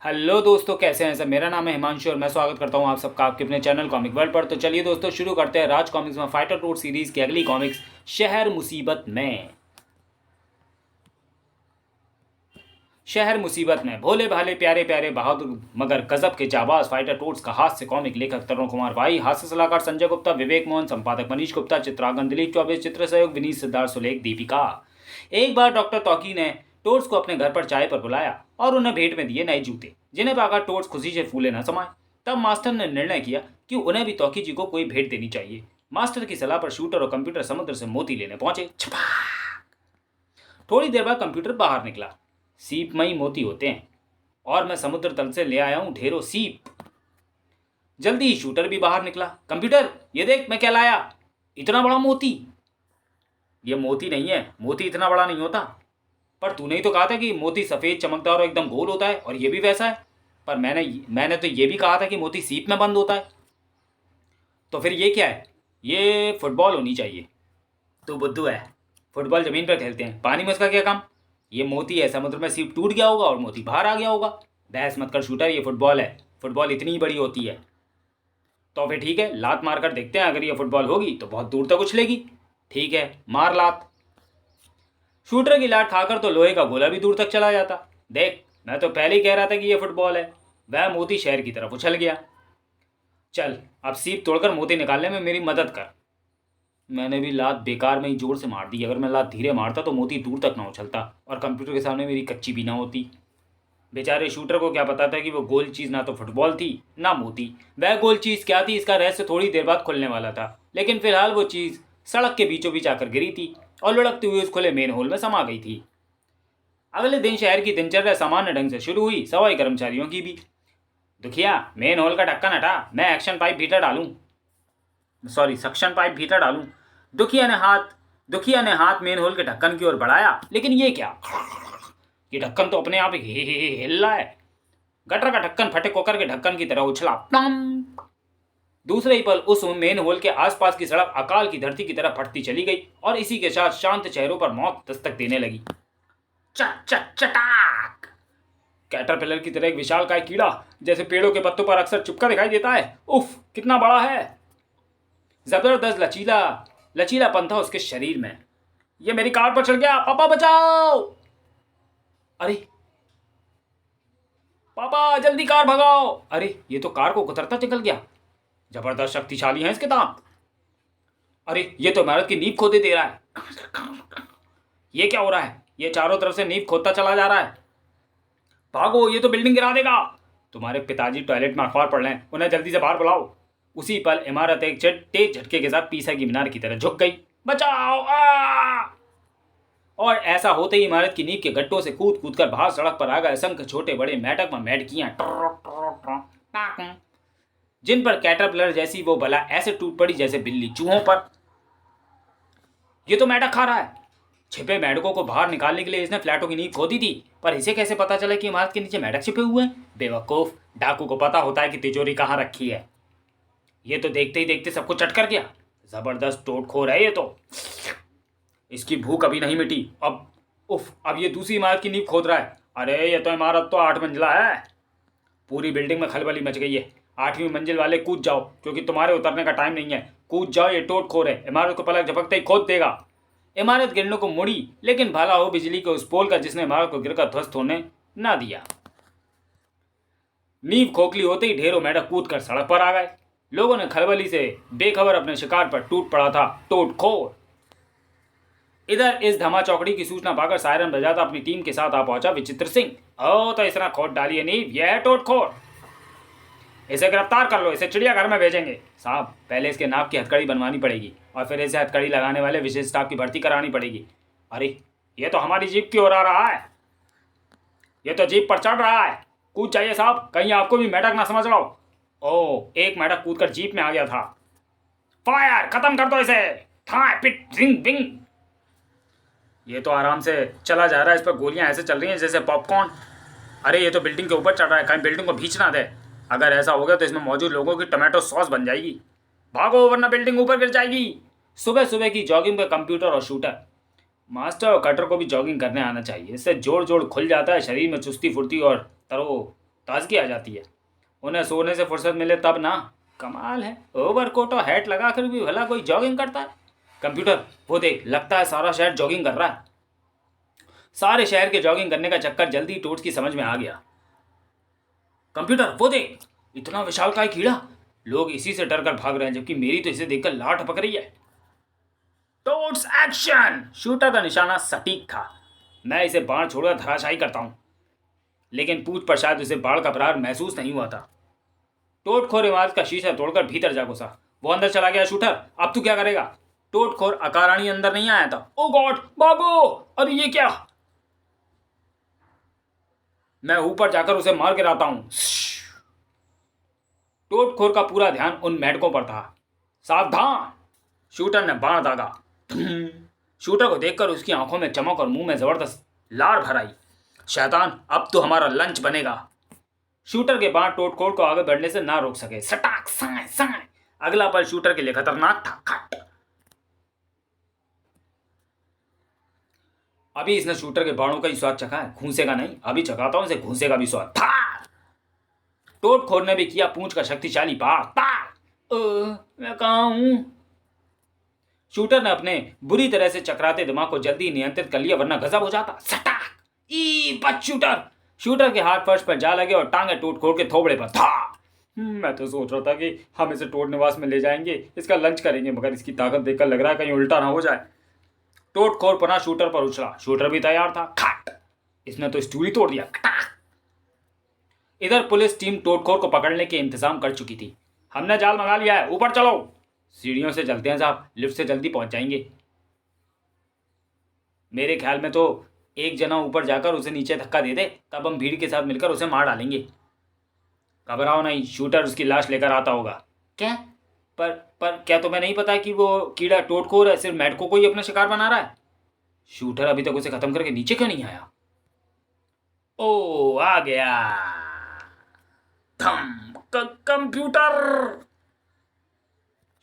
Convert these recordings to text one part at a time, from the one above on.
Hello दोस्तों, कैसे हैं सब। मेरा नाम है हिमांशु और मैं स्वागत करता हूं आप सबका आपके अपने चैनल कॉमिक वर्ल्ड पर। तो चलिए दोस्तों, शुरू करते हैं राज कॉमिक्स में फाइटर टूट सीरीज की अगली कॉमिक्स शहर मुसीबत में। शहर मुसीबत में भोले भाले प्यारे प्यारे बहादुर मगर गजब के जाबाज फाइटर टूट्स का हास्य कॉमिक। लेखक तरुण कुमार भाई, हास्य सलाहकार संजय गुप्ता, विवेक मोहन, संपादक मनीष गुप्ता, चित्रांकन दिलीप चौबे, चित्र सहयोग विनीत सिद्धार्थ सुलेख, दीपिका। एक बार डॉक्टर तौकी ने टोट्स को अपने घर पर चाय पर बुलाया और उन्हें भेंट में दिए नए जूते, जिन्हें पाकर टोट्स खुशी से फूले न समाये। तब मास्टर ने निर्णय किया कि उन्हें भी तौकी जी को कोई भेंट देनी चाहिए। मास्टर की सलाह पर शूटर और कंप्यूटर समुद्र से मोती लेने पहुंचे। थोड़ी देर बाद कंप्यूटर बाहर निकला। सीपमयी मोती होते हैं और मैं समुद्र तल से ले आया हूं ढेरों सीप। जल्दी ही शूटर भी बाहर निकला। कंप्यूटर, ये देख मैं क्या लाया, इतना बड़ा मोती। ये मोती नहीं है, मोती इतना बड़ा नहीं होता। पर तूने ही तो कहा था कि मोती सफेद चमकदार और एकदम गोल होता है, और ये भी वैसा है। पर मैंने तो ये भी कहा था कि मोती सीप में बंद होता है। तो फिर ये क्या है? ये फुटबॉल होनी चाहिए। तू बुद्धू है, फुटबॉल जमीन पर खेलते हैं, पानी में उसका क्या काम। ये मोती है, समुद्र में सीप टूट गया होगा और मोती बाहर आ गया होगा। बहस मत कर शूटर, ये फुटबॉल है, फुटबॉल इतनी ही बड़ी होती है। तो फिर ठीक है, लात मार कर देखते हैं, अगर ये फुटबॉल होगी तो बहुत दूर तक उछलेगी। ठीक है, मार लात। शूटर की लात खाकर तो लोहे का गोला भी दूर तक चला जाता। देख, मैं तो पहले ही कह रहा था कि ये फुटबॉल है। वह मोती शहर की तरफ उछल गया। चल, अब सीप तोड़कर मोती निकालने में मेरी मदद कर। मैंने भी लात बेकार में ही जोर से मार दी। अगर मैं लात धीरे मारता तो मोती दूर तक ना उछलता और कंप्यूटर के सामने मेरी कच्ची भी ना होती। बेचारे शूटर को क्या पता था कि वो गोल चीज़ ना तो फुटबॉल थी ना मोती। वह गोल चीज़ क्या थी, इसका रहस्य थोड़ी देर बाद खुलने वाला था। लेकिन फिलहाल वो चीज़ सड़क के बीचों बीच आकर गिरी थी और लुढ़कती हुई उस खुले मेन होल में समा गई थी। अगले दिन शहर की दिनचर्या सामान्य ढंग से शुरू हुई, सवाई कर्मचारियों की भी। दुखिया, मेन होल का ढक्कन हटा, मैं एक्शन पाइप भीतर डालूं। सॉरी, सक्शन पाइप भीतर डालूं। दुखिया ने हाथ मेन होल के ढक्कन की ओर बढ़ाया। लेकिन ये क्या, ये ढक्कन तो अपने आप ही हिल रहा है। गटर का ढक्कन फटे कुकर के ढक्कन की तरह उछला। दूसरे ही पल उस मेन होल के आसपास की सड़क अकाल की धरती की तरह फटती चली गई और इसी के साथ शांत चेहरों पर मौत दस्तक देने लगी। चट चट चटाक। कैटरपिलर की तरह एक विशालकाय कीड़ा जैसे पेड़ों के पत्तों पर अक्सर चुपका दिखाई देता है। उफ, कितना बड़ा है। जबरदस्त लचीलापन था उसके शरीर में। ये मेरी कार पर चढ़ गया, पापा बचाओ। अरे पापा, जल्दी कार भगाओ। अरे, ये तो कार को कुतरता निकल गया। जबरदस्त शक्तिशाली है इसके दांत। अरे, ये तो इमारत की नींव खोदे दे रहा है। ये क्या हो रहा है? ये चारों तरफ से नींव खोदता चला जा रहा है। भागो, ये तो बिल्डिंग गिरा देगा। तुम्हारे पिताजी टॉयलेट में अखबार पढ़ रहे हैं, उन्हें जल्दी से बाहर बुलाओ। उसी पल इमारत एक तेज झटके के साथ पीसा की मीनार की तरह झुक गई। बचाओ आ! और ऐसा होते ही इमारत की नींव के गट्टों से कूद कूद कर बाहर सड़क पर आ गए असंख्य छोटे बड़े मेढक में मेढकियां, जिन पर कैटरपिलर जैसी वो बला ऐसे टूट पड़ी जैसे बिल्ली चूहों पर। ये तो मेढक खा रहा है। छिपे मेढकों को बाहर निकालने के लिए इसने फ्लैटों की नींव खोदी थी, पर इसे कैसे पता चला कि इमारत के नीचे मेढक छिपे हुए हैं? बेवकूफ, डाकू को पता होता है कि तिजोरी कहाँ रखी है। ये तो देखते ही देखते सबको चट कर गया। जबरदस्त तोड़खोर है ये तो। इसकी भूख अभी नहीं मिटी। अब ये दूसरी इमारत की नींव खोद रहा है। अरे, ये तो इमारत तो 8 मंजिला है। पूरी बिल्डिंग में खलबली मच गई है। 8वीं मंजिल वाले कूद जाओ, क्योंकि तुम्हारे उतरने का टाइम नहीं है। कूद जाओ, ये टोड़खोर है, इमारत को पलक झपकते ही खोद देगा। इमारत गिरने को मुड़ी, लेकिन भला हो बिजली के उस पोल का जिसने इमारत को गिरकर ध्वस्त होने ना दिया। नींव खोखली होते ही ढेरों मेढक कूद कर सड़क पर आ गए। लोगों ने खलबली से बेखबर अपने शिकार पर टूट पड़ा था टोड़खोर। इधर इस धमा चौकड़ी की सूचना पाकर सायरन बजाता अपनी टीम के साथ आ पहुंचा विचित्र सिंह। ओ, तो इस तरह खोद डालिए नींव, यह है टोड़खोर। इसे गिरफ्तार कर लो, इसे चिड़ियाघर में भेजेंगे। साहब, पहले इसके नाक की हथकड़ी बनवानी पड़ेगी और फिर इसे हथकड़ी लगाने वाले विशेष स्टाफ की भर्ती करानी पड़ेगी। अरे, ये तो हमारी जीप की ओर आ रहा है। ये तो जीप पर चढ़ रहा है। कूद जाइए साहब, कहीं आपको भी मेढक ना समझ लो। ओ, एक मेढक कूदकर जीप में आ गया था। फायर, खत्म कर दो इसे। थाय पिट रिंग बिंग। ये तो आराम से चला जा रहा है, इस पर गोलियां ऐसे चल रही हैं जैसे पॉपकॉर्न। अरे, ये तो बिल्डिंग के ऊपर चढ़ रहा है, कहीं बिल्डिंग को भींच ना दे। अगर ऐसा हो गया तो इसमें मौजूद लोगों की टमाटो सॉस बन जाएगी। भागो, वरना बिल्डिंग ऊपर गिर जाएगी। सुबह सुबह की जॉगिंग पे कंप्यूटर और शूटर। मास्टर और कटर को भी जॉगिंग करने आना चाहिए, इससे जोड़ जोड़ खुल जाता है, शरीर में चुस्ती फुर्ती और तरो ताजगी आ जाती है। उन्हें सोने से फुर्सत मिले तब ना। कमाल है, ओवरकोट और हैट लगाकर भी भला कोई जॉगिंग करता है। कंप्यूटर वो देख, लगता है सारा शहर जॉगिंग कर रहा है। सारे शहर के जॉगिंग करने का चक्कर जल्दी टोट्स की समझ में आ गया। कंप्यूटर वो देख, इतना विशालकाय कीड़ा, लोग इसी से डर कर भाग रहे हैं, जबकि मेरी तो इसे देखकर लार टपक रही है। टोट्स एक्शन। शूटर का निशाना सटीक था। मैं इसे बाण छोड़कर धराशायी करता हूं, लेकिन पूछ पर शायद उसे बाढ़ का प्रहार महसूस नहीं हुआ था। टोटखोर इमारत का शीशा तोड़कर भीतर जा घुसा। वो अंदर चला गया। शूटर अब तू क्या करेगा? टोटखोर अकारानी अंदर नहीं आया था। ओ गॉड, भागो! अरे ये क्या? मैं ऊपर जाकर उसे मार गिराता हूं। टोटखोर का पूरा ध्यान उन मेढकों पर था। सावधान! शूटर ने बाण दागा। शूटर को देखकर उसकी आंखों में चमक और मुंह में जबरदस्त लार भर आई। शैतान, अब तो हमारा लंच बनेगा। शूटर के बाण टोटखोर को आगे बढ़ने से ना रोक सके। सटाक साए साए। अगला पल शूटर के लिए खतरनाक था। खट। अभी इसने शूटर के बाणों का ही स्वाद चखा है, घूंसेगा नहीं। अभी चखाता हूं इसे, घूंसेगा भी स्वाद। था टोटखोर ने भी किया पूंछ का शक्तिशाली बाण। मैं कहां हूं? शूटर ने अपने बुरी तरह से चकराते दिमाग को जल्दी नियंत्रित कर लिया, वरना गजब हो जाता। सटाक! ई बच शूटर! शूटर के हाथ फर्श पर जा लगे और टांगे टोटखोर के थोबड़े पर था। मैं तो सोच रहा था कि हम इसे टोट निवास में ले जाएंगे, इसका लंच करेंगे, मगर इसकी ताकत देखकर लग रहा है कहीं उल्टा ना हो जाए। टोटखोर पुनः शूटर पर उछला। शूटर भी तैयार था। खट! इसने तो स्टूल ही तोड़ दिया। इधर पुलिस टीम टोटखोर को पकड़ने के इंतजाम कर चुकी थी। हमने जाल मंगा लिया है, ऊपर चलो। सीढ़ियों से चलते हैं साहब, लिफ्ट से जल्दी पहुंच जाएंगे। मेरे ख्याल में तो एक जना ऊपर जाकर उसे नीचे धक्का दे दे, तब हम भीड़ के साथ मिलकर उसे मार डालेंगे। घबराओ नहीं, शूटर उसकी लाश लेकर आता होगा। क्या? पर क्या तुम्हें नहीं पता कि वो कीड़ा टोटखोर है, सिर्फ मेढकों को ही अपना शिकार बना रहा है? शूटर अभी तक उसे खत्म करके नीचे क्यों नहीं आया? ओ आ गया। कंप्यूटर!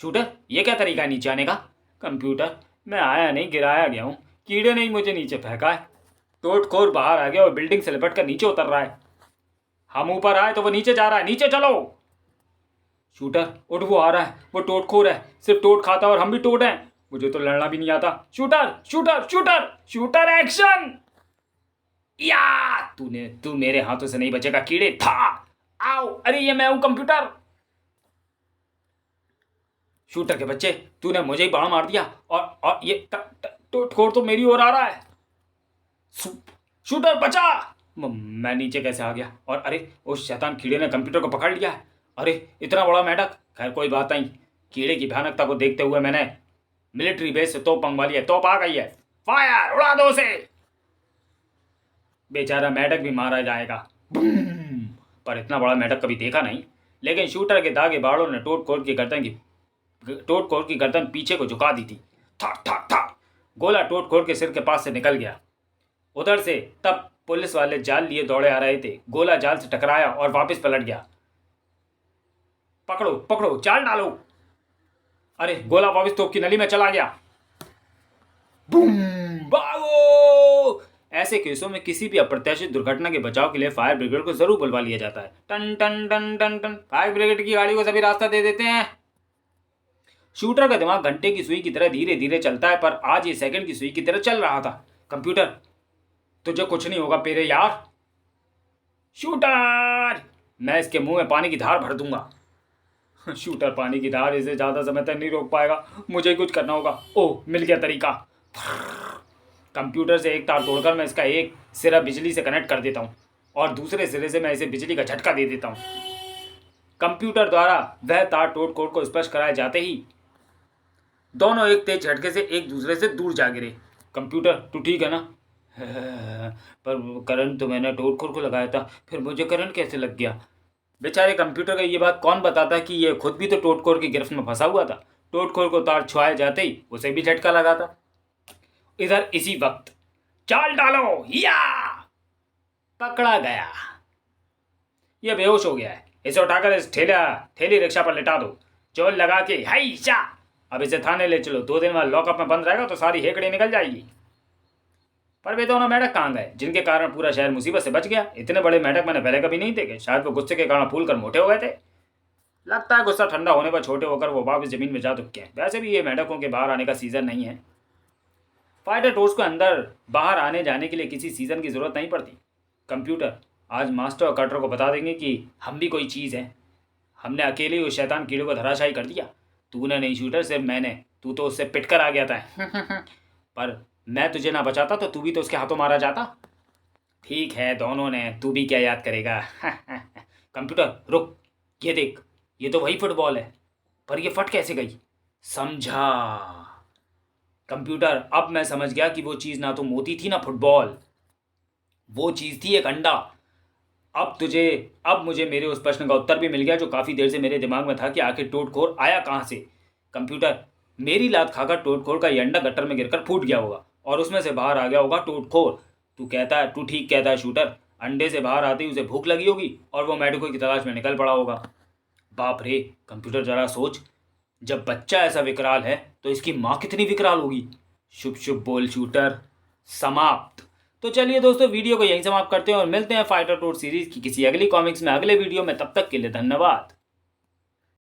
शूटर, ये क्या तरीका है नीचे आने का? कंप्यूटर, मैं आया नहीं, गिराया गया हूं। कीड़े ने ही मुझे नीचे फेंका है। टोटखोर बाहर आ गया और बिल्डिंग से लिपट कर नीचे उतर रहा है। हम ऊपर आए तो वो नीचे जा रहा है। नीचे चलो। शूटर उठ, वो आ रहा है। वो टोटखोर है, सिर्फ टोट खाता है और हम भी टोट हैं। मुझे तो लड़ना भी नहीं आता। Shooter shooter shooter shooter action! या तू मेरे हाथों से नहीं बचेगा कीड़े। था आओ! अरे ये मैं हूं कंप्यूटर। शूटर के बच्चे, तूने मुझे ही बाण मार दिया और ये टोटखोर तो मेरी ओर आ रहा है। शूटर बचा! मैं नीचे कैसे आ गया? और अरे उस शैतान कीड़े ने कंप्यूटर को पकड़ लिया है। अरे इतना बड़ा मेढक! खैर कोई बात नहीं। कीड़े की भयानकता को देखते हुए मैंने मिलिट्री बेस से तोप मंगवा ली है। तोप आ गई है। फायर! उड़ा दो उसे। बेचारा मेढक भी मारा जाएगा। पर इतना बड़ा मेढक कभी देखा नहीं। लेकिन शूटर के दागे बाड़ों ने टोटखोर की गर्दन पीछे को झुका दी थी। था था था! गोला टोटखोर के सिर के पास से निकल गया। उधर से तब पुलिस वाले जाल लिए दौड़े आ रहे थे। गोला जाल से टकराया और वापस पलट गया। पकड़ो पकड़ो, जाल डालो! अरे गोला वापस तोप की नली में चला गया। बूम! भागो! ऐसे केसों में किसी भी अप्रत्याशित दुर्घटना के बचाव के लिए फायर ब्रिगेड को जरूर बुलवा लिया जाता है। टन टन टन टन टन। फायर ब्रिगेड की गाड़ी को सभी रास्ता दे देते हैं। शूटर का दिमाग घंटे की सुई की तरह धीरे धीरे चलता है, पर आज ये सेकंड की सुई की तरह चल रहा था। कंप्यूटर, तुझे कुछ नहीं होगा मेरे यार। शूटर! मैं इसके मुंह में पानी की धार भर दूंगा। शूटर पानी की धार इसे ज्यादा समय तक नहीं रोक पाएगा। मुझे कुछ करना होगा। ओह, मिल गया तरीका। कंप्यूटर से एक तार तोड़कर मैं इसका एक सिरा बिजली से कनेक्ट कर देता हूँ और दूसरे सिरे से मैं इसे बिजली का झटका दे देता हूँ। कंप्यूटर द्वारा वह तार टोटखोर को स्पर्श कराए जाते ही दोनों एक तेज झटके से एक दूसरे से दूर जा गिरे। कंप्यूटर, तू ठीक है ना? पर करंट तो मैंने टोटखोर को लगाया था, फिर मुझे करंट कैसे लग गया? बेचारे कंप्यूटर का ये बात कौन बताता कि ये खुद भी तो टोटखोर की गिरफ्त में फंसा हुआ था। टोटखोर को तार छुआए जाते ही उसे भी झटका लगा था। इधर इसी वक्त चाल डालो! या! पकड़ा गया। यह बेहोश हो गया है। इसे उठाकर इस ठेली रिक्शा पर लिटा दो। चोल लगा के हाई अब इसे थाने ले चलो। 2 दिन बाद लॉकअप में बंद रहेगा तो सारी हेकड़ी निकल जाएगी। पर वे दोनों मेंढक कहाँ गए जिनके कारण पूरा शहर मुसीबत से बच गया? इतने बड़े मेंढक मैंने पहले कभी नहीं देखे। शायद वो गुस्से के कारण फूल कर मोटे हो गए थे। लगता है गुस्सा ठंडा होने पर छोटे होकर वो वापस जमीन में जा चुके हैं। वैसे भी ये मेंढकों के बाहर आने का सीजन नहीं है। फाइटर टोस्ट को अंदर बाहर आने जाने के लिए किसी सीजन की जरूरत नहीं पड़ती। कंप्यूटर, आज मास्टर और कटर को बता देंगे कि हम भी कोई चीज़ है। हमने अकेले ही उस शैतान कीड़े को धराशायी कर दिया। तूने नहीं शूटर, सिर्फ मैंने। तू तो उससे पिट कर आ गया था। पर मैं तुझे ना बचाता तो तू भी तो उसके हाथों मारा जाता। ठीक है, दोनों ने, तू भी क्या याद करेगा। कंप्यूटर रुक, ये देख, ये तो वही फुटबॉल है। पर ये फट कैसे गई? समझा। कंप्यूटर, अब मैं समझ गया कि वो चीज़ ना तो मोती थी ना फुटबॉल। वो चीज़ थी एक अंडा। अब मुझे मेरे उस प्रश्न का उत्तर भी मिल गया जो काफ़ी देर से मेरे दिमाग में था कि आखिर टोटखोर आया कहाँ से। कंप्यूटर, मेरी लात खाकर टोटखोर का ये अंडा गट्टर में गिरकर फूट गया होगा और उसमें से बाहर आ गया होगा टोटखोर। तू ठीक कहता है शूटर। अंडे से बाहर आते ही उसे भूख लगी होगी और वो मेढकों की तलाश में निकल पड़ा होगा। बाप रे कंप्यूटर, जरा सोच, जब बच्चा ऐसा विकराल है तो इसकी माँ कितनी विकराल होगी। शुभ शुभ बोल शूटर। समाप्त। तो चलिए दोस्तों, वीडियो को यहीं समाप्त करते हैं और मिलते हैं फाइटर टोट सीरीज की किसी अगली कॉमिक्स में अगले वीडियो में। तब तक के लिए धन्यवाद।